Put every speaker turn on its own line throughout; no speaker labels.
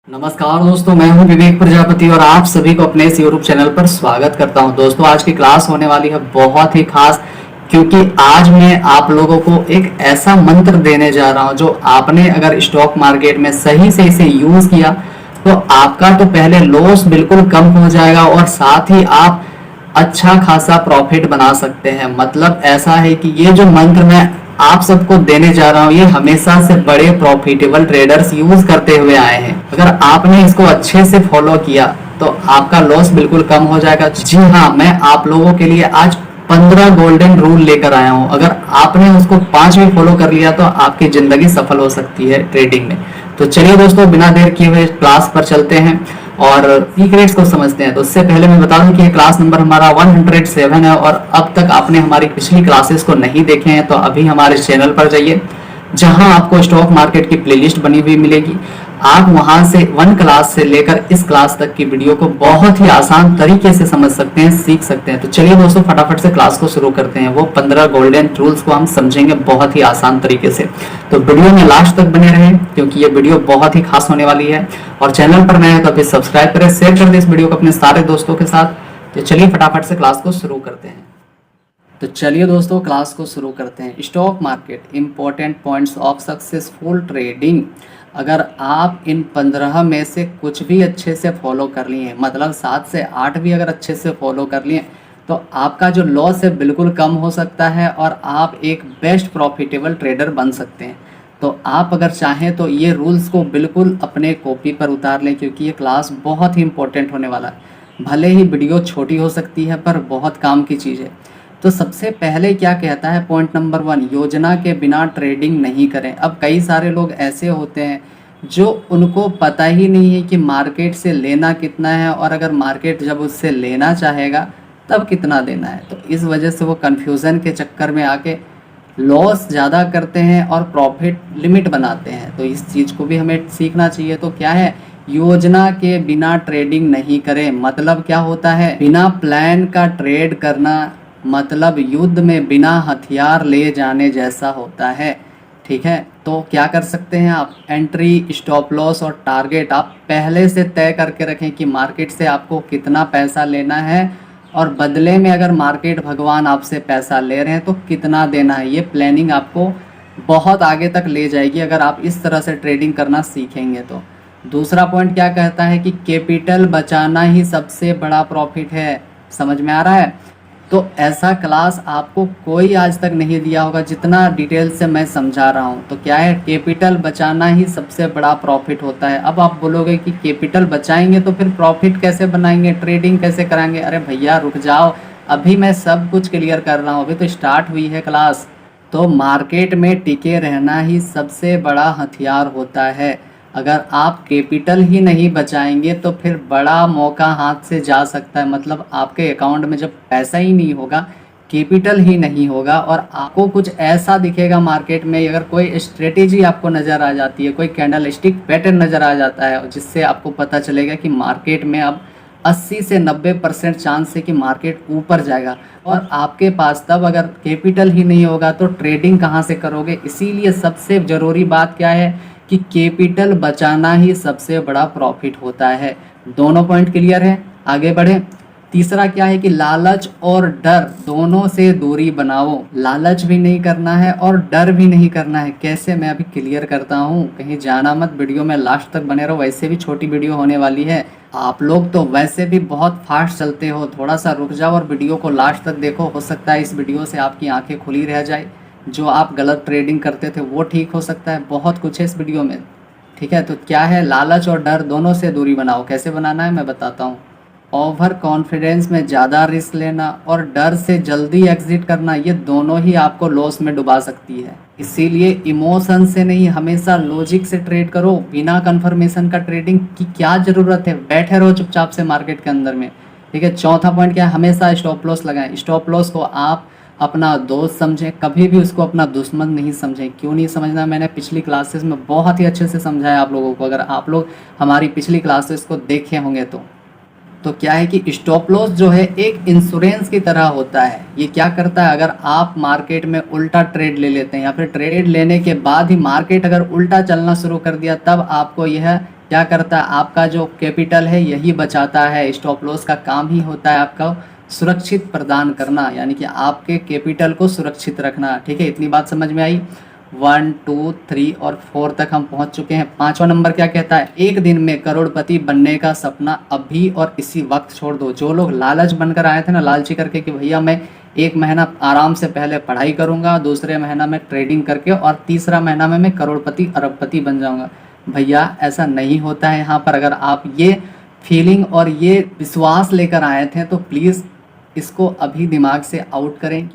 नमस्कार दोस्तों, मैं हूं विवेक प्रजापति और आप सभी को अपने इस यूट्यूब चैनल पर स्वागत करता हूं। दोस्तों, आज की क्लास होने वाली है बहुत ही खास, क्योंकि आज मैं आप लोगों को एक ऐसा मंत्र देने जा रहा हूं जो आपने अगर स्टॉक मार्केट में सही से इसे यूज किया तो आपका तो पहले लॉस बिल्कुल कम हो जाएगा और साथ ही आप अच्छा खासा प्रॉफिट बना सकते हैं। मतलब ऐसा है कि ये जो मंत्र मैं आप सबको देने जा रहा हूँ ये हमेशा से बड़े प्रॉफिटेबल ट्रेडर्स यूज करते हुए आए हैं। अगर आपने इसको अच्छे से फॉलो किया तो आपका लॉस बिल्कुल कम हो जाएगा। जी हाँ, मैं आप लोगों के लिए आज 15 गोल्डन रूल लेकर आया हूँ। अगर आपने उसको 5 भी फॉलो कर लिया तो आपकी जिंदगी सफल हो सकती है ट्रेडिंग में। तो चलिए दोस्तों, बिना देर किए हुए क्लास पर चलते हैं और सीक्रेट्स को समझते हैं। तो उससे पहले मैं बता दूं कि क्लास नंबर हमारा 107 है और अब तक आपने हमारी पिछली क्लासेस को नहीं देखे हैं तो अभी हमारे चैनल पर जाइए, जहां आपको स्टॉक मार्केट की प्लेलिस्ट बनी हुई मिलेगी। आप वहां से 1 क्लास से लेकर इस क्लास तक की वीडियो को बहुत ही आसान तरीके से समझ सकते हैं, सीख सकते हैं। तो चलिए दोस्तों, फटाफट से क्लास को शुरू करते हैं। वो 15 गोल्डन रूल्स को हम समझेंगे बहुत ही आसान तरीके से। तो वीडियो में लास्ट तक बने रहें क्योंकि ये वीडियो बहुत ही खास होने वाली है। और चैनल पर नए हैं तो अभी सब्सक्राइब करें, शेयर कर दें इस वीडियो को अपने सारे दोस्तों के साथ। तो चलिए फटाफट से क्लास को शुरू करते हैं। तो चलिए दोस्तों, क्लास को शुरू करते हैं। Stock market important points of successful trading. अगर आप इन 15 में से कुछ भी अच्छे से फॉलो कर लिए, मतलब 7 से 8 भी अगर अच्छे से फॉलो कर लिए, तो आपका जो लॉस है बिल्कुल कम हो सकता है और आप एक बेस्ट प्रॉफिटेबल ट्रेडर बन सकते हैं। तो आप अगर चाहें तो ये रूल्स को बिल्कुल अपने कॉपी पर उतार लें, क्योंकि ये क्लास बहुत ही इंपॉर्टेंट होने वाला है। भले ही वीडियो छोटी हो सकती है पर बहुत काम की चीज़ है। तो सबसे पहले क्या कहता है, पॉइंट नंबर 1, योजना के बिना ट्रेडिंग नहीं करें। अब कई सारे लोग ऐसे होते हैं जो उनको पता ही नहीं है कि मार्केट से लेना कितना है और अगर मार्केट जब उससे लेना चाहेगा तब कितना देना है। तो इस वजह से वो कन्फ्यूज़न के चक्कर में आके लॉस ज़्यादा करते हैं और प्रॉफिट लिमिट बनाते हैं। तो इस चीज़ को भी हमें सीखना चाहिए। तो क्या है, योजना के बिना ट्रेडिंग नहीं करें। मतलब क्या होता है, बिना प्लान का ट्रेड करना मतलब युद्ध में बिना हथियार ले जाने जैसा होता है। ठीक है, तो क्या कर सकते हैं आप, एंट्री, स्टॉप लॉस और टारगेट आप पहले से तय करके रखें कि मार्केट से आपको कितना पैसा लेना है और बदले में अगर मार्केट भगवान आपसे पैसा ले रहे हैं तो कितना देना है। ये प्लानिंग आपको बहुत आगे तक ले जाएगी अगर आप इस तरह से ट्रेडिंग करना सीखेंगे तो। दूसरा पॉइंट क्या कहता है कि कैपिटल बचाना ही सबसे बड़ा प्रॉफिट है। समझ में आ रहा है? तो ऐसा क्लास आपको कोई आज तक नहीं दिया होगा जितना डिटेल से मैं समझा रहा हूँ। तो क्या है, कैपिटल बचाना ही सबसे बड़ा प्रॉफिट होता है। अब आप बोलोगे कि कैपिटल बचाएंगे तो फिर प्रॉफिट कैसे बनाएंगे, ट्रेडिंग कैसे कराएंगे? अरे भैया रुक जाओ, अभी मैं सब कुछ क्लियर कर रहा हूँ, अभी तो स्टार्ट हुई है क्लास। तो मार्केट में टिके रहना ही सबसे बड़ा हथियार होता है। अगर आप कैपिटल ही नहीं बचाएंगे तो फिर बड़ा मौका हाथ से जा सकता है। मतलब आपके अकाउंट में जब पैसा ही नहीं होगा, कैपिटल ही नहीं होगा और आपको कुछ ऐसा दिखेगा मार्केट में, अगर कोई स्ट्रेटेजी आपको नज़र आ जाती है, कोई कैंडल स्टिक पैटर्न नज़र आ जाता है जिससे आपको पता चलेगा कि मार्केट में अब 80 से 90% चांस है कि मार्केट ऊपर जाएगा और आपके पास तब अगर कैपिटल ही नहीं होगा तो ट्रेडिंग कहाँ से करोगे। इसीलिए सबसे ज़रूरी बात क्या है कि कैपिटल बचाना ही सबसे बड़ा प्रॉफिट होता है। दोनों पॉइंट क्लियर है, आगे बढ़े। तीसरा क्या है कि लालच और डर दोनों से दूरी बनाओ। लालच भी नहीं करना है और डर भी नहीं करना है। कैसे, मैं अभी क्लियर करता हूँ, कहीं जाना मत, वीडियो में लास्ट तक बने रहो। वैसे भी छोटी वीडियो होने वाली है, आप लोग तो वैसे भी बहुत फास्ट चलते हो, थोड़ा सा रुक जाओ और वीडियो को लास्ट तक देखो। हो सकता है इस वीडियो से आपकी आंखें खुली रह जाए, जो आप गलत ट्रेडिंग करते थे वो ठीक हो सकता है। बहुत कुछ है इस वीडियो में। ठीक है, तो क्या है, लालच और डर दोनों से दूरी बनाओ। कैसे बनाना है मैं बताता हूँ। ओवर कॉन्फिडेंस में ज़्यादा रिस्क लेना और डर से जल्दी एग्जिट करना, ये दोनों ही आपको लॉस में डुबा सकती है। इसीलिए इमोशन से नहीं, हमेशा लॉजिक से ट्रेड करो। बिना कंफर्मेशन का ट्रेडिंग की क्या ज़रूरत है, बैठे रहो चुपचाप से मार्केट के अंदर में। ठीक है, चौथा पॉइंट क्या है, हमेशा स्टॉप लॉस लगाएं। स्टॉप लॉस को आप अपना दोस्त समझें, कभी भी उसको अपना दुश्मन नहीं समझें। क्यों नहीं समझना, मैंने पिछली क्लासेस में बहुत ही अच्छे से समझाया आप लोगों को। अगर आप लोग हमारी पिछली क्लासेस को देखे होंगे तो क्या है कि स्टॉप लॉस जो है एक इंश्योरेंस की तरह होता है। ये क्या करता है, अगर आप मार्केट में उल्टा ट्रेड ले लेते हैं या फिर ट्रेड लेने के बाद ही मार्केट अगर उल्टा चलना शुरू कर दिया, तब आपको यह क्या करता है, आपका जो कैपिटल है यही बचाता है। स्टॉप लॉस का काम ही होता है आपका सुरक्षित प्रदान करना, यानी कि आपके कैपिटल को सुरक्षित रखना। ठीक है, इतनी बात समझ में आई। 1 2 3 और 4 तक हम पहुंच चुके हैं। 5वां नंबर क्या कहता है, एक दिन में करोड़पति बनने का सपना अभी और इसी वक्त छोड़ दो। जो लोग लालच बनकर आए थे ना, लालची करके कि भैया मैं 1 महीना आराम से पहले पढ़ाई करूंगा, दूसरे महीना में ट्रेडिंग करके और तीसरा महीना में मैं करोड़पति अरबपति बन जाऊंगा, भैया ऐसा नहीं होता है। यहाँ पर अगर आप ये फीलिंग और ये विश्वास लेकर आए थे तो प्लीज़ इसको अभी दिमाग से आउट करें,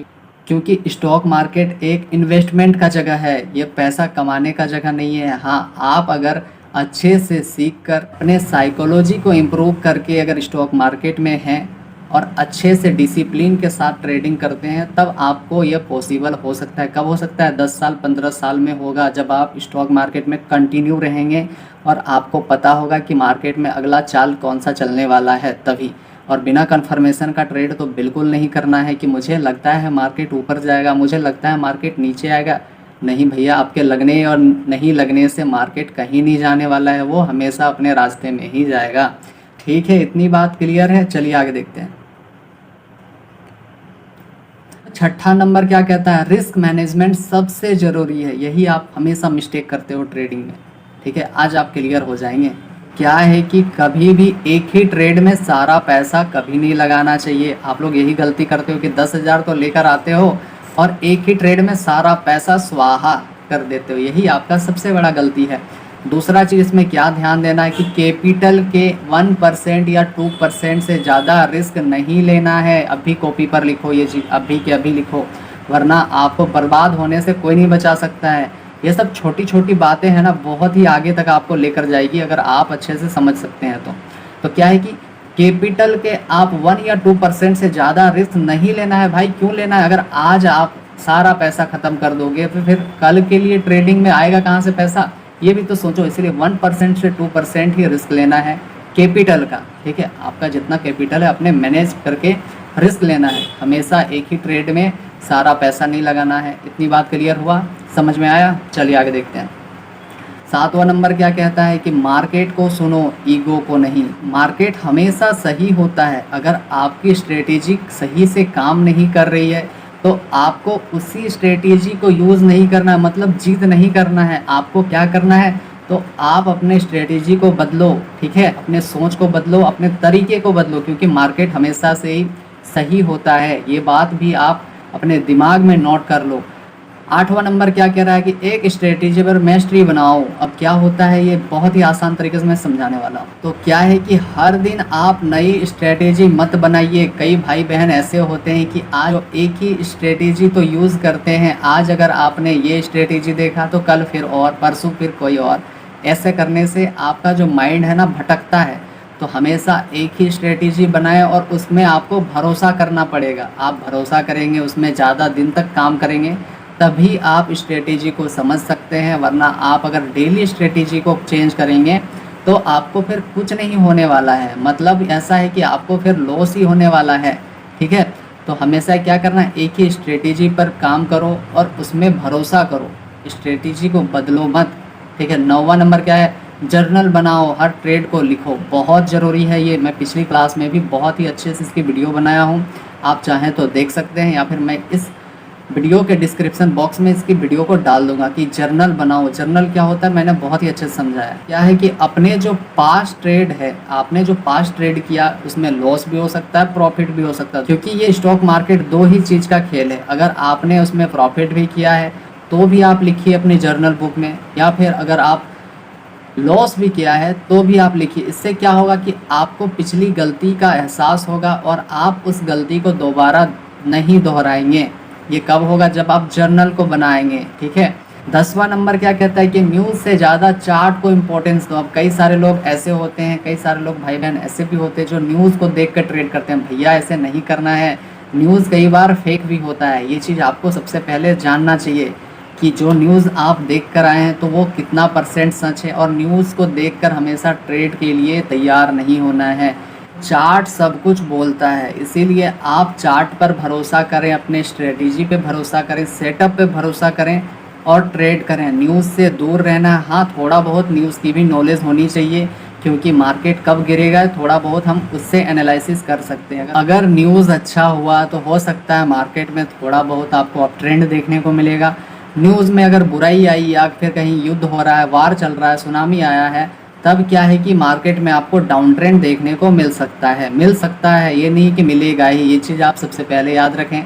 क्योंकि स्टॉक मार्केट एक इन्वेस्टमेंट का जगह है, ये पैसा कमाने का जगह नहीं है। हाँ, आप अगर अच्छे से सीख कर अपने साइकोलॉजी को इम्प्रूव करके अगर स्टॉक मार्केट में हैं और अच्छे से डिसिप्लिन के साथ ट्रेडिंग करते हैं, तब आपको ये पॉसिबल हो सकता है। कब हो सकता है, 10 साल 15 साल में होगा, जब आप स्टॉक मार्केट में कंटिन्यू रहेंगे और आपको पता होगा कि मार्केट में अगला चाल कौन सा चलने वाला है तभी। और बिना कन्फर्मेशन का ट्रेड तो बिल्कुल नहीं करना है कि मुझे लगता है मार्केट ऊपर जाएगा, मुझे लगता है मार्केट नीचे आएगा। नहीं भैया, आपके लगने और नहीं लगने से मार्केट कहीं नहीं जाने वाला है, वो हमेशा अपने रास्ते में ही जाएगा। ठीक है, इतनी बात क्लियर है। चलिए आगे देखते हैं। 6ठा नंबर क्या कहता है, रिस्क मैनेजमेंट सबसे ज़रूरी है। यही आप हमेशा मिस्टेक करते हो ट्रेडिंग में। ठीक है, आज आप क्लियर हो जाएंगे। क्या है कि कभी भी एक ही ट्रेड में सारा पैसा कभी नहीं लगाना चाहिए। आप लोग यही गलती करते हो कि 10,000 तो लेकर आते हो और एक ही ट्रेड में सारा पैसा स्वाहा कर देते हो, यही आपका सबसे बड़ा गलती है। दूसरा चीज़ इसमें क्या ध्यान देना है कि कैपिटल के 1% या 2% से ज़्यादा रिस्क नहीं लेना है। अभी कॉपी पर लिखो ये चीज़, अभी के अभी लिखो, वरना आपको बर्बाद होने से कोई नहीं बचा सकता है। ये सब छोटी छोटी बातें हैं ना, बहुत ही आगे तक आपको लेकर जाएगी अगर आप अच्छे से समझ सकते हैं तो क्या है कि कैपिटल के आप 1 या 2% से ज़्यादा रिस्क नहीं लेना है। भाई क्यों लेना है, अगर आज आप सारा पैसा ख़त्म कर दोगे तो फिर कल के लिए ट्रेडिंग में आएगा कहाँ से पैसा, ये भी तो सोचो। इसलिए 1% से 2% ही रिस्क लेना है कैपिटल का। ठीक है, आपका जितना कैपिटल है अपने मैनेज करके रिस्क लेना है। हमेशा एक ही ट्रेड में सारा पैसा नहीं लगाना है। इतनी बात क्लियर हुआ, समझ में आया। चलिए आगे देखते हैं। 7वां नंबर क्या कहता है कि मार्केट को सुनो, ईगो को नहीं। मार्केट हमेशा सही होता है, अगर आपकी स्ट्रेटेजी सही से काम नहीं कर रही है तो आपको उसी स्ट्रेटेजी को यूज़ नहीं करना है, मतलब जीत नहीं करना है। आपको क्या करना है, तो आप अपने स्ट्रेटेजी को बदलो। ठीक है, अपने सोच को बदलो, अपने तरीके को बदलो, क्योंकि मार्केट हमेशा से ही सही होता है। ये बात भी आप अपने दिमाग में नोट कर लो। 8वां नंबर क्या कह रहा है कि एक स्ट्रेटेजी पर मैस्ट्री बनाओ। अब क्या होता है, ये बहुत ही आसान तरीके से मैं समझाने वाला हूँ। तो क्या है कि हर दिन आप नई स्ट्रेटेजी मत बनाइए। कई भाई बहन ऐसे होते हैं कि आज एक ही स्ट्रेटेजी तो यूज़ करते हैं। आज अगर आपने ये स्ट्रेटेजी देखा तो कल फिर और, परसों फिर कोई और। ऐसे करने से आपका जो माइंड है ना भटकता है। तो हमेशा एक ही स्ट्रेटेजी बनाएं और उसमें आपको भरोसा करना पड़ेगा। आप भरोसा करेंगे, उसमें ज़्यादा दिन तक काम करेंगे, तभी आप स्ट्रेटेजी को समझ सकते हैं। वरना आप अगर डेली स्ट्रेटेजी को चेंज करेंगे तो आपको फिर कुछ नहीं होने वाला है। मतलब ऐसा है कि आपको फिर लॉस ही होने वाला है। ठीक है, तो हमेशा क्या करना है, एक ही स्ट्रेटेजी पर काम करो और उसमें भरोसा करो, स्ट्रेटेजी को बदलो मत। ठीक है, 9वां नंबर क्या है, जर्नल बनाओ, हर ट्रेड को लिखो। बहुत ज़रूरी है ये। मैं पिछली क्लास में भी बहुत ही अच्छे से इसकी वीडियो बनाया हूँ, आप चाहें तो देख सकते हैं, या फिर मैं इस वीडियो के डिस्क्रिप्शन बॉक्स में इसकी वीडियो को डाल दूंगा कि जर्नल बनाओ। जर्नल क्या होता है, मैंने बहुत ही अच्छे से समझाया। क्या है कि अपने जो पास्ट ट्रेड है, आपने जो पास्ट ट्रेड किया उसमें लॉस भी हो सकता है, प्रॉफिट भी हो सकता है, क्योंकि ये स्टॉक मार्केट दो ही चीज़ का खेल है। अगर आपने उसमें प्रॉफिट भी किया है तो भी आप लिखिए अपनी जर्नल बुक में, या फिर अगर आप लॉस भी किया है तो भी आप लिखिए। इससे क्या होगा कि आपको पिछली गलती का एहसास होगा और आप उस गलती को दोबारा नहीं दोहराएंगे। ये कब होगा, जब आप जर्नल को बनाएंगे। ठीक है, 10वां नंबर क्या कहता है कि न्यूज़ से ज़्यादा चार्ट को इम्पोर्टेंस दो। अब कई सारे लोग ऐसे होते हैं, कई सारे लोग भाई बहन ऐसे भी होते हैं जो न्यूज़ को देख कर ट्रेड करते हैं। भैया ऐसे नहीं करना है, न्यूज़ कई बार फेक भी होता है। ये चीज़ आपको सबसे पहले जानना चाहिए कि जो न्यूज़ आप देख कर आए हैं तो वो कितना % सच है, और न्यूज़ को देखकर हमेशा ट्रेड के लिए तैयार नहीं होना है। चार्ट सब कुछ बोलता है, इसीलिए आप चार्ट पर भरोसा करें, अपने स्ट्रेटेजी पे भरोसा करें, सेटअप पे भरोसा करें, और ट्रेड करें। न्यूज़ से दूर रहना है। हाँ, थोड़ा बहुत न्यूज़ की भी नॉलेज होनी चाहिए, क्योंकि मार्केट कब गिरेगा थोड़ा बहुत हम उससे एनालिसिस कर सकते हैं। अगर न्यूज़ अच्छा हुआ तो हो सकता है मार्केट में थोड़ा बहुत आपको अप ट्रेंड देखने को मिलेगा। न्यूज़ में अगर बुराई आई या फिर कहीं युद्ध हो रहा है, वार चल रहा है, सुनामी आया है, तब क्या है कि मार्केट में आपको डाउन ट्रेंड देखने को मिल सकता है। ये नहीं कि मिलेगा ही, ये चीज़ आप सबसे पहले याद रखें।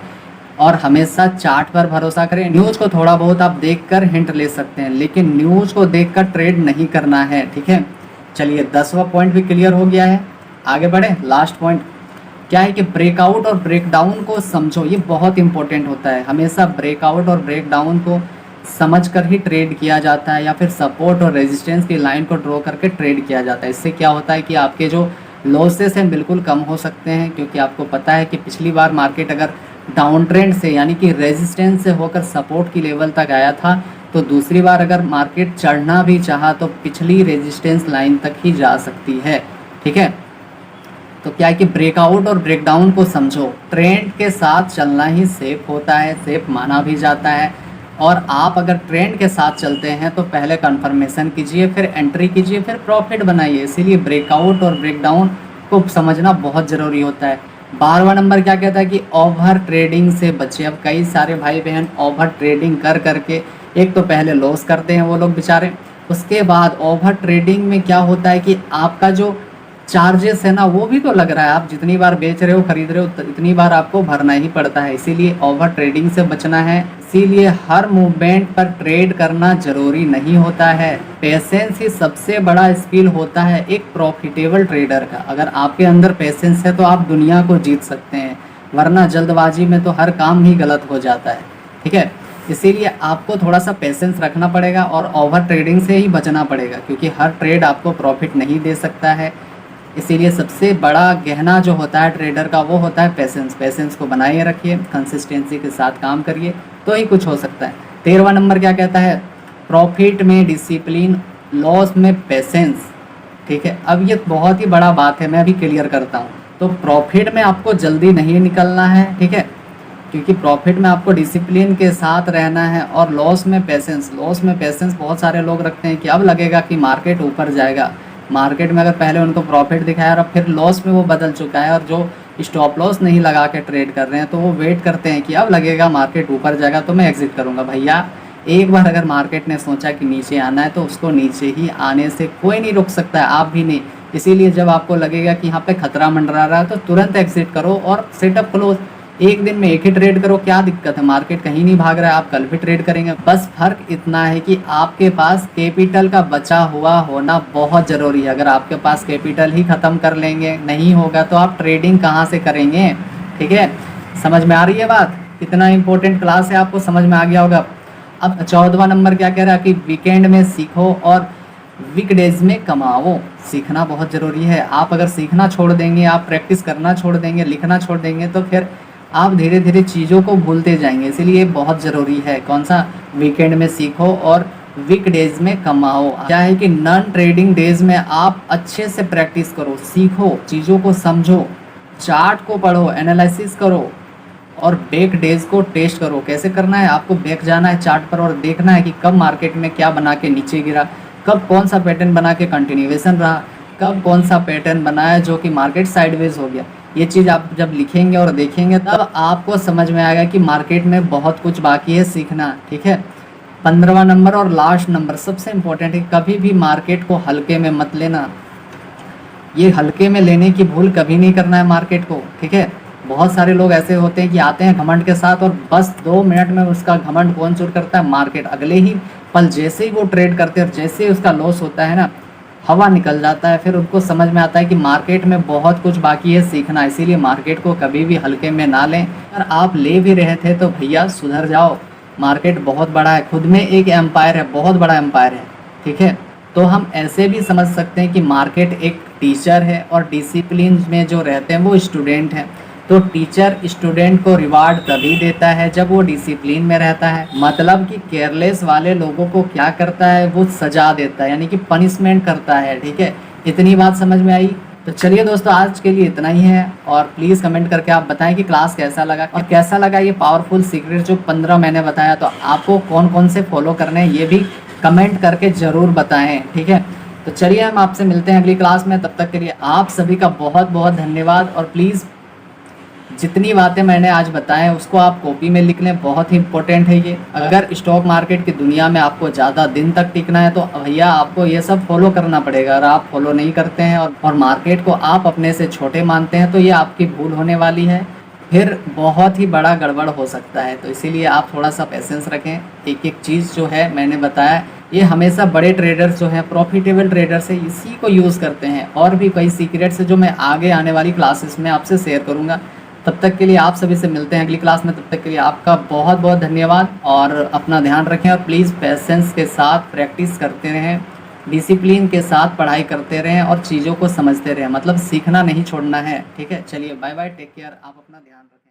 और हमेशा चार्ट पर भरोसा करें। न्यूज़ को थोड़ा बहुत आप देखकर हिंट ले सकते हैं, लेकिन न्यूज़ को देखकर ट्रेड नहीं करना है, ठीक है। चलिए 10वां पॉइंट भी क्लियर हो गया है, आगे बढ़े। लास्ट पॉइंट क्या है कि ब्रेकआउट और ब्रेकडाउन को समझो। ये बहुत इंपॉर्टेंट होता है। हमेशा ब्रेकआउट और ब्रेकडाउन को समझकर ही ट्रेड किया जाता है, या फिर सपोर्ट और रेजिस्टेंस की लाइन को ड्रॉ करके ट्रेड किया जाता है। इससे क्या होता है कि आपके जो लॉसेस हैं बिल्कुल कम हो सकते हैं, क्योंकि आपको पता है कि पिछली बार मार्केट अगर डाउन ट्रेंड से यानी कि रेजिस्टेंस से होकर सपोर्ट की लेवल तक आया था, तो दूसरी बार अगर मार्केट चढ़ना भी चाहा तो पिछली रेजिस्टेंस लाइन तक ही जा सकती है, ठीक है। तो क्या है कि ब्रेकआउट और ब्रेकडाउन को समझो। ट्रेंड के साथ चलना ही सेफ होता है, सेफ माना भी जाता है। और आप अगर ट्रेंड के साथ चलते हैं तो पहले कंफर्मेशन कीजिए, फिर एंट्री कीजिए, फिर प्रॉफिट बनाइए। इसीलिए ब्रेकआउट और ब्रेकडाउन को समझना बहुत ज़रूरी होता है। 12वां नंबर क्या कहता है कि ओवर ट्रेडिंग से बचे। अब कई सारे भाई बहन ओवर ट्रेडिंग कर करके एक तो पहले लॉस करते हैं वो लोग बेचारे, उसके बाद ओवर ट्रेडिंग में क्या होता है कि आपका जो चार्जेस है ना वो भी तो लग रहा है। आप जितनी बार बेच रहे हो खरीद रहे हो इतनी बार आपको भरना ही पड़ता है। इसीलिए ओवर ट्रेडिंग से बचना है। इसीलिए हर मूवमेंट पर ट्रेड करना जरूरी नहीं होता है। पेशेंस ही सबसे बड़ा स्किल होता है एक प्रॉफिटेबल ट्रेडर का। अगर आपके अंदर पेशेंस है तो आप दुनिया को जीत सकते हैं, वरना जल्दबाजी में तो हर काम ही गलत हो जाता है, ठीक है। इसीलिए आपको थोड़ा सा पेशेंस रखना पड़ेगा और ओवर ट्रेडिंग से ही बचना पड़ेगा, क्योंकि हर ट्रेड आपको प्रॉफिट नहीं दे सकता है। इसीलिए सबसे बड़ा गहना जो होता है ट्रेडर का वो होता है पेशेंस। पेशेंस को बनाए रखिए, कंसिस्टेंसी के साथ काम करिए तो ही कुछ हो सकता है। 13वां नंबर क्या कहता है, प्रॉफिट में डिसिप्लिन, लॉस में पेशेंस, ठीक है। अब ये बहुत ही बड़ा बात है, मैं अभी क्लियर करता हूँ। तो प्रॉफिट में आपको जल्दी नहीं निकलना है, ठीक है, क्योंकि प्रॉफिट में आपको डिसिप्लिन के साथ रहना है। और लॉस में पेशेंस, बहुत सारे लोग रखते हैं कि अब लगेगा कि मार्केट ऊपर जाएगा। मार्केट में अगर पहले उनको प्रॉफिट दिखाया और अब फिर लॉस में वो बदल चुका है, और जो स्टॉप लॉस नहीं लगा के ट्रेड कर रहे हैं तो वो वेट करते हैं कि अब लगेगा मार्केट ऊपर जाएगा तो मैं एग्जिट करूंगा। भैया एक बार अगर मार्केट ने सोचा कि नीचे आना है तो उसको नीचे ही आने से कोई नहीं रोक सकता है, आप भी नहीं। इसीलिए जब आपको लगेगा कि यहाँ पे खतरा मंडरा रहा है तो तुरंत एग्जिट करो और सेटअप क्लोज। एक दिन में एक ही ट्रेड करो, क्या दिक्कत है, मार्केट कहीं नहीं भाग रहा है, आप कल भी ट्रेड करेंगे। बस फर्क इतना है कि आपके पास कैपिटल का बचा हुआ होना बहुत ज़रूरी है। अगर आपके पास कैपिटल ही ख़त्म कर लेंगे, नहीं होगा तो आप ट्रेडिंग कहाँ से करेंगे, ठीक है। समझ में आ रही है बात, कितना इंपॉर्टेंट क्लास है, आपको समझ में आ गया होगा। अब 14वां नंबर क्या कह रहा है कि वीकेंड में सीखो और वीकडेज में कमाओ। सीखना बहुत ज़रूरी है। आप अगर सीखना छोड़ देंगे, आप प्रैक्टिस करना छोड़ देंगे, लिखना छोड़ देंगे तो फिर आप धीरे धीरे चीज़ों को भूलते जाएंगे। इसीलिए बहुत ज़रूरी है कौन सा, वीकेंड में सीखो और वीकडेज में कमाओ। क्या है कि नॉन ट्रेडिंग डेज में आप अच्छे से प्रैक्टिस करो, सीखो, चीज़ों को समझो, चार्ट को पढ़ो, एनालिसिस करो और बैक डेज को टेस्ट करो। कैसे करना है, आपको बैक जाना है चार्ट पर और देखना है कि कब मार्केट में क्या बना के नीचे गिरा, कब कौन सा पैटर्न बना के कंटिन्यूएशन रहा, कब कौन सा पैटर्न बनाया जो कि मार्केट साइडवेज हो गया। ये चीज़ आप जब लिखेंगे और देखेंगे तब आपको समझ में आएगा कि मार्केट में बहुत कुछ बाकी है सीखना, ठीक है। 15वां नंबर और लास्ट नंबर सबसे इम्पोर्टेंट है, कभी भी मार्केट को हल्के में मत लेना। ये हल्के में लेने की भूल कभी नहीं करना है मार्केट को, ठीक है। बहुत सारे लोग ऐसे होते हैं कि आते हैं घमंड के साथ और बस 2 मिनट में उसका घमंड कौन चूर करता है, मार्केट। अगले ही पल जैसे ही वो ट्रेड करते हैं और जैसे ही उसका लॉस होता है ना, हवा निकल जाता है। फिर उनको समझ में आता है कि मार्केट में बहुत कुछ बाकी है सीखना। इसीलिए मार्केट को कभी भी हल्के में ना लें। अगर आप ले भी रहे थे तो भैया सुधर जाओ, मार्केट बहुत बड़ा है, खुद में एक एम्पायर है, बहुत बड़ा एम्पायर है, ठीक है। तो हम ऐसे भी समझ सकते हैं कि मार्केट एक टीचर है और डिसिप्लिन में जो रहते हैं वो स्टूडेंट हैं। तो टीचर स्टूडेंट को रिवार्ड तभी देता है जब वो डिसिप्लिन में रहता है। मतलब कि केयरलेस वाले लोगों को क्या करता है, वो सजा देता है, यानी कि पनिशमेंट करता है, ठीक है। इतनी बात समझ में आई। तो चलिए दोस्तों, आज के लिए इतना ही है और प्लीज़ कमेंट करके आप बताएं कि क्लास कैसा लगा और कैसा लगा ये पावरफुल सीक्रेट जो 15 मैंने बताया। तो आपको कौन कौन से फॉलो करने हैं ये भी कमेंट करके ज़रूर बताएं, ठीक है। तो चलिए हम आपसे मिलते हैं अगली क्लास में, तब तक के लिए आप सभी का बहुत बहुत धन्यवाद। और प्लीज़ जितनी बातें मैंने आज बताएं उसको आप कॉपी में लिख लें, बहुत ही इंपॉर्टेंट है ये। अगर स्टॉक मार्केट की दुनिया में आपको ज़्यादा दिन तक टिकना है तो भैया आपको ये सब फॉलो करना पड़ेगा। अगर आप फॉलो नहीं करते हैं और मार्केट को आप अपने से छोटे मानते हैं तो ये आपकी भूल होने वाली है, फिर बहुत ही बड़ा गड़बड़ हो सकता है। तो इसीलिए आप थोड़ा सा पेशेंस रखें। एक एक चीज़ जो है मैंने बताया ये हमेशा बड़े ट्रेडर्स जो हैं, प्रॉफिटेबल ट्रेडर्स है, इसी को यूज़ करते हैं। और भी कई सीक्रेट्स है जो मैं आगे आने वाली क्लासेस में आपसे शेयर करूँगा। तब तक के लिए आप सभी से मिलते हैं अगली क्लास में। तब तक के लिए आपका बहुत बहुत धन्यवाद और अपना ध्यान रखें और प्लीज़ पेशेंस के साथ प्रैक्टिस करते रहें, डिसिप्लिन के साथ पढ़ाई करते रहें और चीज़ों को समझते रहें, मतलब सीखना नहीं छोड़ना है, ठीक है। चलिए बाय बाय, टेक केयर, आप अपना ध्यान रखें।